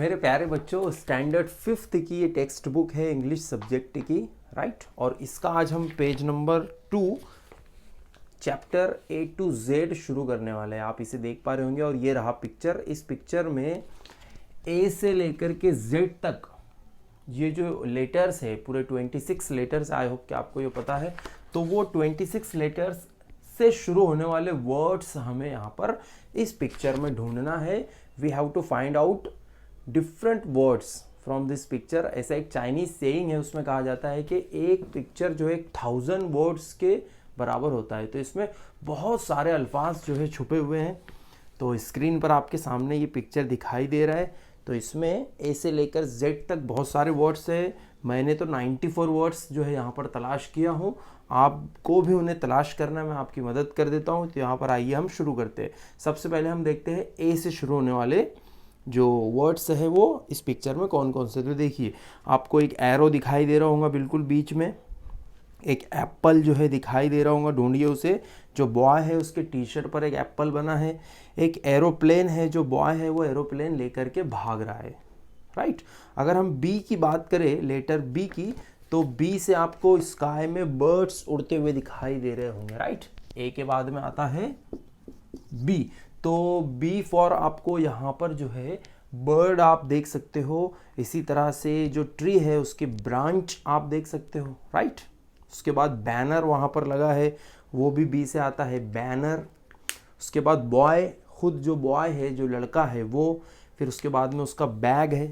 मेरे प्यारे बच्चों, स्टैंडर्ड 5th की ये टेक्स्ट बुक है इंग्लिश सब्जेक्ट की, राइट। और इसका आज हम page number 2 chapter A to Z शुरू करने वाले हैं। आप इसे देख पा रहे होंगे और ये रहा पिक्चर। इस पिक्चर में A से लेकर के Z तक ये जो लेटर्स है, पूरे 26 लेटर्स, आई होप कि आपको ये पता है। तो वो 26 लेटर्स से शुरू होने वाले वर्ड्स हमें यहाँ पर इस पिक्चर में ढूंढना है। We have to find out different words from this picture. ऐसा एक चाइनीज सेइंग है, उसमें कहा जाता है कि एक पिक्चर जो है 1000 वर्ड्स के बराबर होता है। तो इसमें बहुत सारे अल्फाज जो है छुपे हुए हैं। तो स्क्रीन पर आपके सामने ये पिक्चर दिखाई दे रहा है। तो इसमें ए से लेकर जेड तक बहुत सारे वर्ड्स है। मैंने तो 94 वर्ड्स जो है यहाँ पर तलाश किया हूँ। आपको भी उन्हें तलाश करना, मैं आपकी मदद कर देता हूँ। तो यहाँ पर आइए हम शुरू करते हैं। सबसे पहले हम देखते हैं ए से शुरू होने वाले जो वर्ड्स है वो इस पिक्चर में कौन कौन से। तो देखिए, आपको एक एरो दिखाई दे रहा होगा बिल्कुल बीच में। एक एप्पल जो है दिखाई दे रहा होगा, ढूंढिए उसे। जो बॉय है उसके टी शर्ट पर एक एप्पल बना है। एक एरोप्लेन है, जो बॉय है वो एरोप्लेन लेकर के भाग रहा है, राइट। अगर हम बी की बात करें, लेटर बी की, तो बी से आपको स्काई में बर्ड्स उड़ते हुए दिखाई दे रहे होंगे, राइट। ए के बाद में आता है बी। तो बी फॉर आपको यहाँ पर जो है बर्ड आप देख सकते हो। इसी तरह से जो ट्री है उसके ब्रांच आप देख सकते हो, राइट। उसके बाद बैनर वहाँ पर लगा है, वो भी बी से आता है, बैनर। उसके बाद बॉय, खुद जो बॉय है, जो लड़का है वो। फिर उसके बाद में उसका बैग है,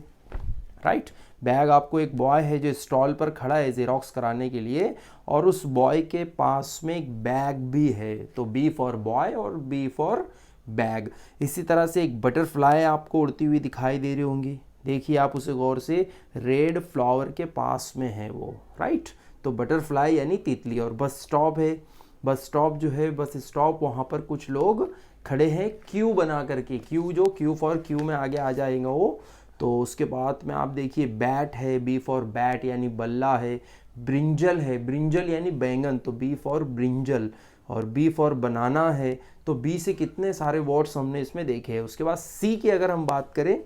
राइट। बैग, आपको एक बॉय है जो स्टॉल पर खड़ा है जेरोक्स कराने के लिए, और उस बॉय के पास में एक बैग भी है। तो बी फॉर बॉय और बी फॉर बैग। इसी तरह से एक बटरफ्लाई आपको उड़ती हुई दिखाई दे रही होंगी। देखिए आप उसे गौर से, रेड फ्लावर के पास में है वो, राइट। तो बटरफ्लाई यानी तितली। और बस स्टॉप है। बस स्टॉप जो है, बस स्टॉप, वहाँ पर कुछ लोग खड़े हैं क्यू बना करके। क्यू, जो क्यू फॉर क्यू में आगे आ जाएगा वो। तो उसके बाद में आप देखिए बैट है, बी फॉर बैट यानी बल्ला है। ब्रिंजल है, ब्रिंजल यानी बैंगन, तो बी फॉर ब्रिंजल। और बी फॉर बनाना है। तो बी से कितने सारे वर्ड्स हमने इसमें देखे हैं। उसके बाद सी की अगर हम बात करें,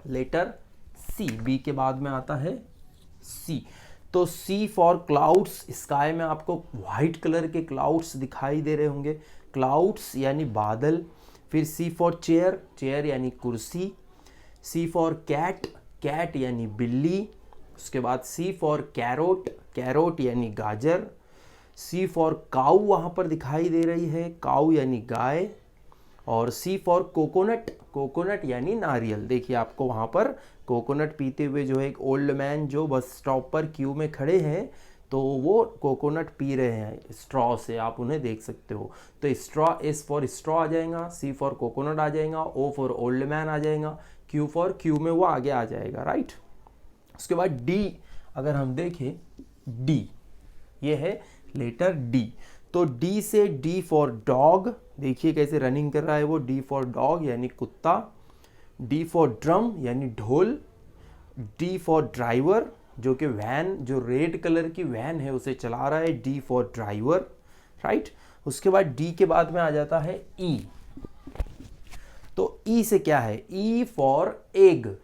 लेटर सी, बी के बाद में आता है सी। तो सी फॉर क्लाउड्स। स्काई में आपको व्हाइट कलर के क्लाउड्स दिखाई दे रहे होंगे, क्लाउड्स यानी बादल। फिर सी फॉर चेयर, चेयर यानी कुर्सी। सी फॉर कैट, कैट यानी बिल्ली। उसके बाद सी फॉर कैरोट, कैरोट यानी गाजर। सी फॉर काऊ वहाँ पर दिखाई दे रही है, काऊ यानी गाय। और सी फॉर कोकोनट, कोकोनट यानी नारियल। देखिए आपको वहाँ पर कोकोनट पीते हुए जो है एक ओल्ड मैन जो बस स्टॉप पर क्यू में खड़े हैं, तो वो कोकोनट पी रहे हैं स्ट्रॉ से, आप उन्हें देख सकते हो। तो स्ट्रॉ, एस फॉर स्ट्रॉ आ जाएगा, सी फॉर कोकोनट आ जाएगा, ओ फॉर ओल्ड मैन आ जाएगा, क्यू फॉर क्यू में वो आगे आ जाएगा, राइट। उसके बाद डी अगर हम देखें, डी, ये है लेटर डी। तो डी से डी फॉर डॉग, देखिए कैसे रनिंग कर रहा है वो, डी फॉर डॉग यानी कुत्ता। डी फॉर ड्रम यानी ढोल। डी फॉर ड्राइवर, जो कि वैन, जो रेड कलर की वैन है उसे चला रहा है, डी फॉर ड्राइवर, राइट। उसके बाद डी के बाद में आ जाता है ई। तो ई से क्या है, E for egg,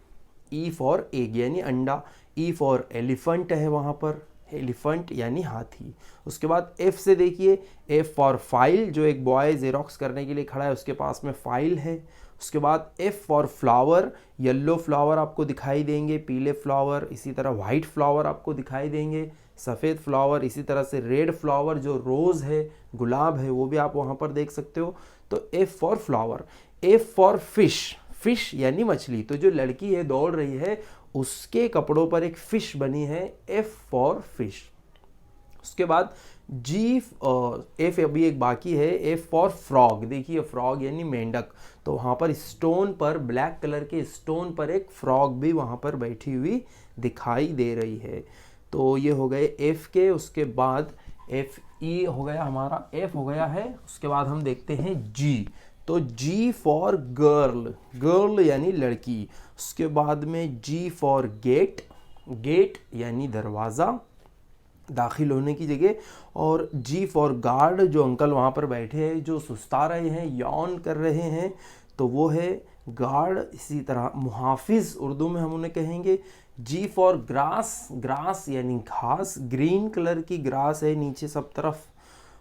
E for egg यानी अंडा। ई फॉर एलिफेंट है वहाँ पर, एलिफेंट यानी हाथी। उसके बाद एफ से देखिए, एफ फॉर फाइल, जो एक बॉय जेरोक्स करने के लिए खड़ा है उसके पास में फाइल है। उसके बाद F for flower, yellow flower आपको दिखाई देंगे, पीले फ्लावर। इसी तरह वाइट फ्लावर आपको दिखाई देंगे, सफ़ेद फ्लावर। इसी तरह से रेड फ्लावर, जो रोज़ है, गुलाब है, वो भी आप वहाँ पर देख सकते हो। तो F for flower. F for fish, fish यानी मछली। तो जो लड़की है दौड़ रही है, उसके कपड़ों पर एक फिश बनी है, एफ फॉर फिश। उसके बाद जी, एफ अभी एक बाकी है, एफ फॉर फ्रॉग। देखिए फ्रॉग यानी मेंढक। तो वहाँ पर स्टोन पर, ब्लैक कलर के स्टोन पर एक फ्रॉग भी वहाँ पर बैठी हुई दिखाई दे रही है। तो ये हो गए एफ के। उसके बाद एफ ई हो गया हमारा, एफ हो गया है। उसके बाद हम देखते हैं जी। तो जी फॉर गर्ल, गर्ल यानी लड़की। उसके बाद में जी फॉर गेट, गेट यानी दरवाज़ा, दाखिल होने की जगह। और जी फॉर गार्ड, जो अंकल वहाँ पर बैठे हैं, जो सुस्ता रहे हैं, यॉन कर रहे हैं, तो वो है गार्ड। इसी तरह मुहाफिज उर्दू में हम उन्हें कहेंगे। जी फॉर ग्रास, ग्रास यानी घास, ग्रीन कलर की ग्रास है नीचे सब तरफ।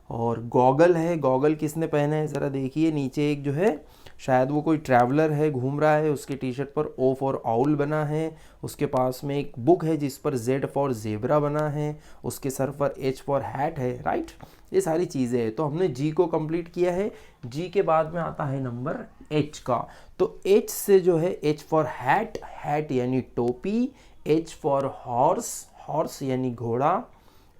और गॉगल है, गॉगल किसने पहने हैं ज़रा देखिए, नीचे एक जो है शायद वो कोई ट्रैवलर है घूम रहा है, उसके टी शर्ट पर ओ फॉर आउल बना है। उसके पास में एक बुक है जिस पर जेड फॉर जेब्रा बना है, उसके सर पर एच फॉर हैट है, राइट। ये सारी चीज़ें हैं। तो हमने जी को कंप्लीट किया है। जी के बाद में आता है नंबर एच का। तो एच से जो है एच फॉर हैट, हैट यानी टोपी, एच फॉर हॉर्स, हॉर्स यानी घोड़ा,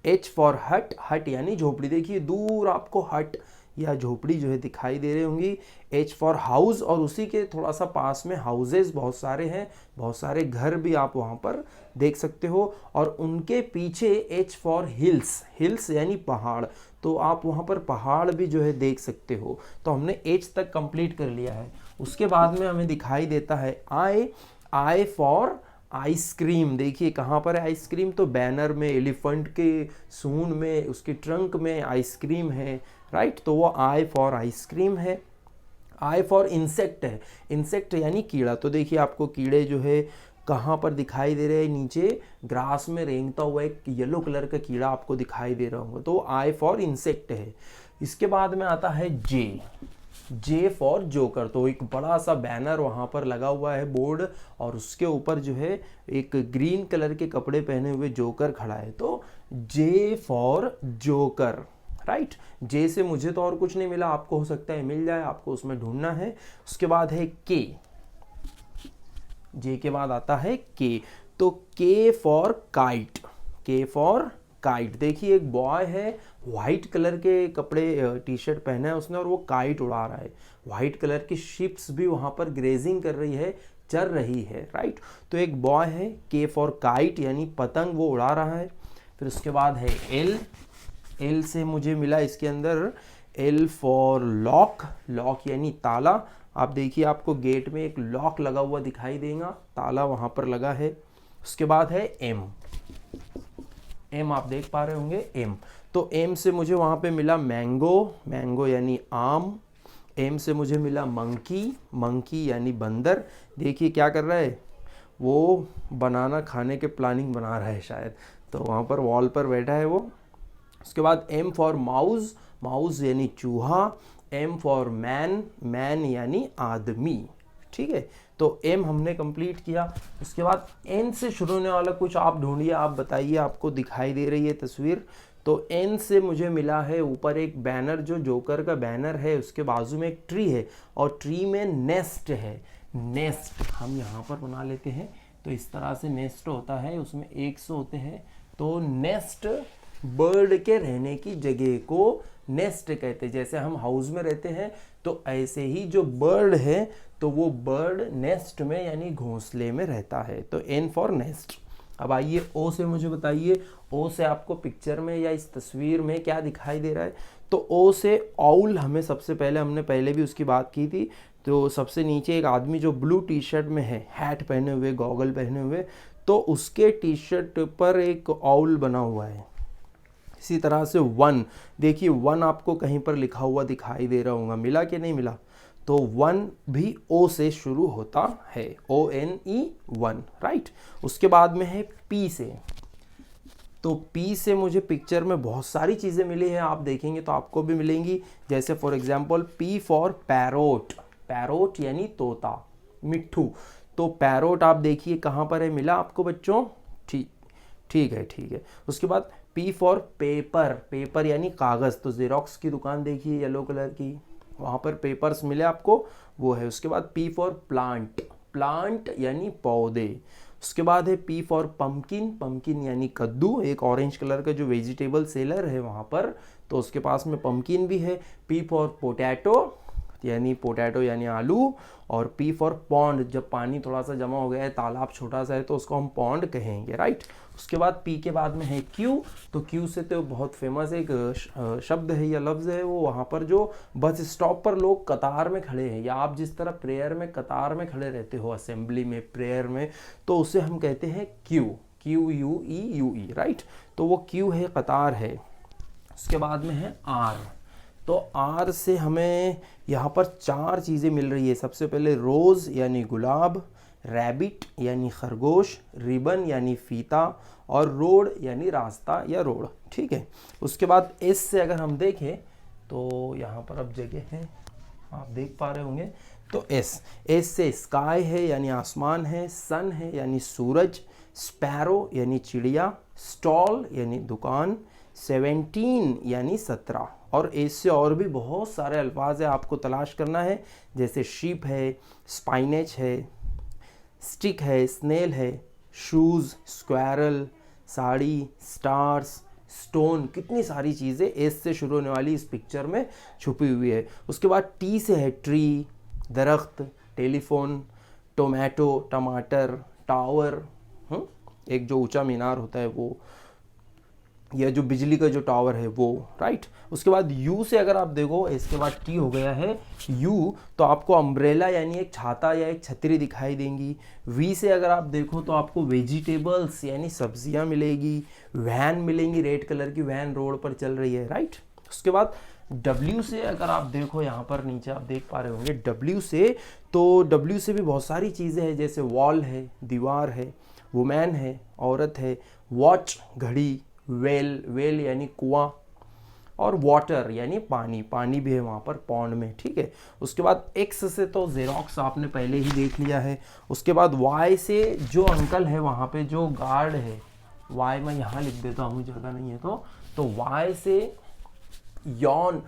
एच फॉर हट, हट यानी झोपड़ी। देखिए दूर आपको हट या झोपड़ी जो है दिखाई दे रही होंगी। एच फॉर हाउस, और उसी के थोड़ा सा पास में हाउसेस बहुत सारे हैं, बहुत सारे घर भी आप वहाँ पर देख सकते हो। और उनके पीछे एच फॉर हिल्स, हिल्स यानी पहाड़, तो आप वहाँ पर पहाड़ भी जो है देख सकते हो। तो हमने एच तक कंप्लीट कर लिया है। उसके बाद में हमें दिखाई देता है आई, आई फॉर आइसक्रीम। देखिए कहाँ पर है आइसक्रीम, तो बैनर में, एलिफेंट के सूंड में, उसके ट्रंक में आइसक्रीम है, राइट। तो वो आई फॉर आइसक्रीम है। आई फॉर इंसेक्ट है, इंसेक्ट यानी कीड़ा। तो देखिए आपको कीड़े जो है कहाँ पर दिखाई दे रहे हैं, नीचे ग्रास में रेंगता हुआ एक येलो कलर का कीड़ा आपको दिखाई दे रहा होगा, तो आई फॉर इंसेक्ट है। इसके बाद में आता है जे, जे फॉर जोकर। तो एक बड़ा सा बैनर वहाँ पर लगा हुआ है, बोर्ड, और उसके ऊपर जो है एक ग्रीन कलर के कपड़े पहने हुए जोकर खड़ा है। तो जे फॉर जोकर, राइट। जे से मुझे तो और कुछ नहीं मिला, आपको हो सकता है मिल जाए, आपको उसमें ढूंढना है। उसके बाद है के, जे के बाद आता है के। तो के फॉर काइट, के फॉर काइट। देखिए एक बॉय है, वाइट कलर के कपड़े टी शर्ट पहना है उसने, और वो काइट उड़ा रहा है। वाइट कलर की शिप्स भी वहाँ पर ग्रेजिंग कर रही है, चल रही है, राइट। तो एक बॉय है, के फॉर काइट यानी पतंग, वो उड़ा रहा है। फिर उसके बाद है एल, एल से मुझे मिला इसके अंदर एल फॉर लॉक, लॉक यानी ताला। आप देखिए आपको गेट में एक लॉक लगा हुआ दिखाई देगा, ताला वहाँ पर लगा है। उसके बाद है एम, एम आप देख पा रहे होंगे एम। तो एम से मुझे वहाँ पे मिला मैंगो, मैंगो यानी आम। एम से मुझे मिला मंकी, मंकी यानी बंदर। देखिए क्या कर रहा है, वो बनाना खाने के प्लानिंग बना रहा है शायद, तो वहाँ पर वॉल पर बैठा है वो। उसके बाद एम फॉर माउस, माउस यानी चूहा। एम फॉर मैन, मैन यानी आदमी, ठीक है। तो एम हमने कंप्लीट किया। उसके बाद एन से शुरू होने वाला कुछ आप ढूंढिए, आप बताइए, आपको दिखाई दे रही है तस्वीर। तो एन से मुझे मिला है ऊपर एक बैनर, जो जोकर का बैनर है, उसके बाजू में एक ट्री है, और ट्री में नेस्ट है। नेस्ट हम यहाँ पर बना लेते हैं, तो इस तरह से नेस्ट होता है, उसमें 100 होते हैं। तो नेस्ट बर्ड के रहने की जगह को नेस्ट कहते हैं। जैसे हम हाउस में रहते हैं, तो ऐसे ही जो बर्ड है, तो वो बर्ड नेस्ट में यानी घोंसले में रहता है। तो एन फॉर नेस्ट। अब आइए ओ से मुझे बताइए, ओ से आपको पिक्चर में या इस तस्वीर में क्या दिखाई दे रहा है। तो ओ से आउल, हमें सबसे पहले, हमने पहले भी उसकी बात की थी। तो सबसे नीचे एक आदमी जो ब्लू टी शर्ट में है, हैट पहने हुए, गॉगल पहने हुए, तो उसके टी शर्ट पर एक आउल बना हुआ है। इसी तरह से वन, देखिए वन आपको कहीं पर लिखा हुआ दिखाई दे रहा होगा, मिला कि नहीं मिला। तो वन भी ओ से शुरू होता है, O N E one, right. उसके बाद में है पी से। तो पी से मुझे पिक्चर में बहुत सारी चीज़ें मिली हैं, आप देखेंगे तो आपको भी मिलेंगी। जैसे for example P for parrot, parrot यानी तोता, मिट्ठू। तो पैरोट आप देखिए कहाँ पर है, मिला आपको बच्चों, ठीक, ठीक है, ठीक है। उसके बाद पी फॉर पेपर, पेपर यानी कागज़। तो जेरोक्स की दुकान देखिए येलो कलर की, वहाँ पर पेपर्स मिले आपको, वो है। उसके बाद पी फॉर प्लांट, प्लांट यानी पौधे। उसके बाद है पी फॉर पम्पकिन, पम्पकिन यानी कद्दू, एक ऑरेंज कलर का जो वेजिटेबल सेलर है वहाँ पर, तो उसके पास में पम्पकिन भी है। पी फॉर पोटैटो, यानी पोटैटो यानी आलू। और पी फॉर पॉन्ड, जब पानी थोड़ा सा जमा हो गया है, तालाब छोटा सा है, तो उसको हम पॉन्ड कहेंगे, राइट। उसके बाद पी के बाद में है क्यू। तो क्यू से तो बहुत फेमस एक शब्द है या लफ्ज़ है, वो वहाँ पर जो बस स्टॉप पर लोग कतार में खड़े हैं, या आप जिस तरह प्रेयर में कतार में खड़े रहते हो, असेंबली में, प्रेयर में, तो उसे हम कहते हैं क्यू, क्यू यू ई, राइट। तो वो क्यू है, कतार है। उसके बाद में है आर। तो आर से हमें यहाँ पर 4 चीज़ें मिल रही है। सबसे पहले रोज़ यानी गुलाब, रैबिट यानी खरगोश, रिबन यानी फीता और रोड यानी रास्ता या रोड। ठीक है, उसके बाद एस से अगर हम देखें तो यहाँ पर अब जगह है, आप देख पा रहे होंगे। तो एस से स्काई है यानी आसमान है, सन है यानी सूरज, स्पैरो यानी चिड़िया, स्टॉल यानी दुकान, 17 यानी 17। और एस से और भी बहुत सारे अल्फाज है, आपको तलाश करना है, जैसे शीप है, स्पाइनेच है, स्टिक है, स्नेल है, shoes, squirrel, sari, stars, stone, कितनी सारी चीज़ें एस से शुरू होने वाली इस पिक्चर में छुपी हुई है। उसके बाद टी से है ट्री, दरख्त, टेलीफोन, टोमेटो, टमाटर, टावर, एक जो ऊंचा मीनार होता है वो, या जो बिजली का जो टावर है वो, राइट। उसके बाद यू से अगर आप देखो, इसके बाद टी हो गया है यू, तो आपको अम्ब्रेला यानी एक छाता या एक छतरी दिखाई देंगी। वी से अगर आप देखो तो आपको वेजिटेबल्स यानी सब्जियां मिलेगी, वैन मिलेंगी, रेड कलर की वैन रोड पर चल रही है, राइट। उसके बाद डब्ल्यू से अगर आप देखो, यहाँ पर नीचे आप देख पा रहे होंगे डब्ल्यू से, तो डब्ल्यू से भी बहुत सारी चीज़ें हैं, जैसे वॉल है, दीवार है, वुमेन है, औरत है, वॉच घड़ी, वेल यानी कुआं, और वाटर यानी पानी, पानी भी है वहाँ पर पॉन्ड में। ठीक है, उसके बाद एक्स से तो जेरोक्स आपने पहले ही देख लिया है। उसके बाद वाई से जो अंकल है वहाँ पे जो गार्ड है, वाई मैं यहाँ लिख देता हूँ, जगह नहीं है तो वाई से यौन,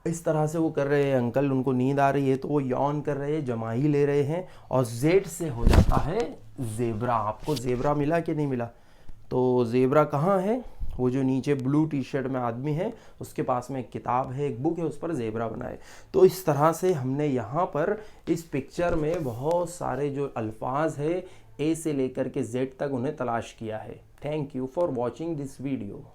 इस तरह से वो कर रहे हैं अंकल, उनको नींद आ रही है तो वो यौन कर रहे हैं, जमाई ले रहे हैं। और जेड से हो जाता है जेब्रा। आपको जेब्रा मिला कि नहीं मिला? तो जेब्रा कहाँ है? वो जो नीचे ब्लू टी शर्ट में आदमी है उसके पास में एक किताब है, एक बुक है, उस पर जेब्रा बनाए। तो इस तरह से हमने यहाँ पर इस पिक्चर में बहुत सारे जो अल्फाज है ए से लेकर के जेड तक उन्हें तलाश किया है। Thank you for watching this video.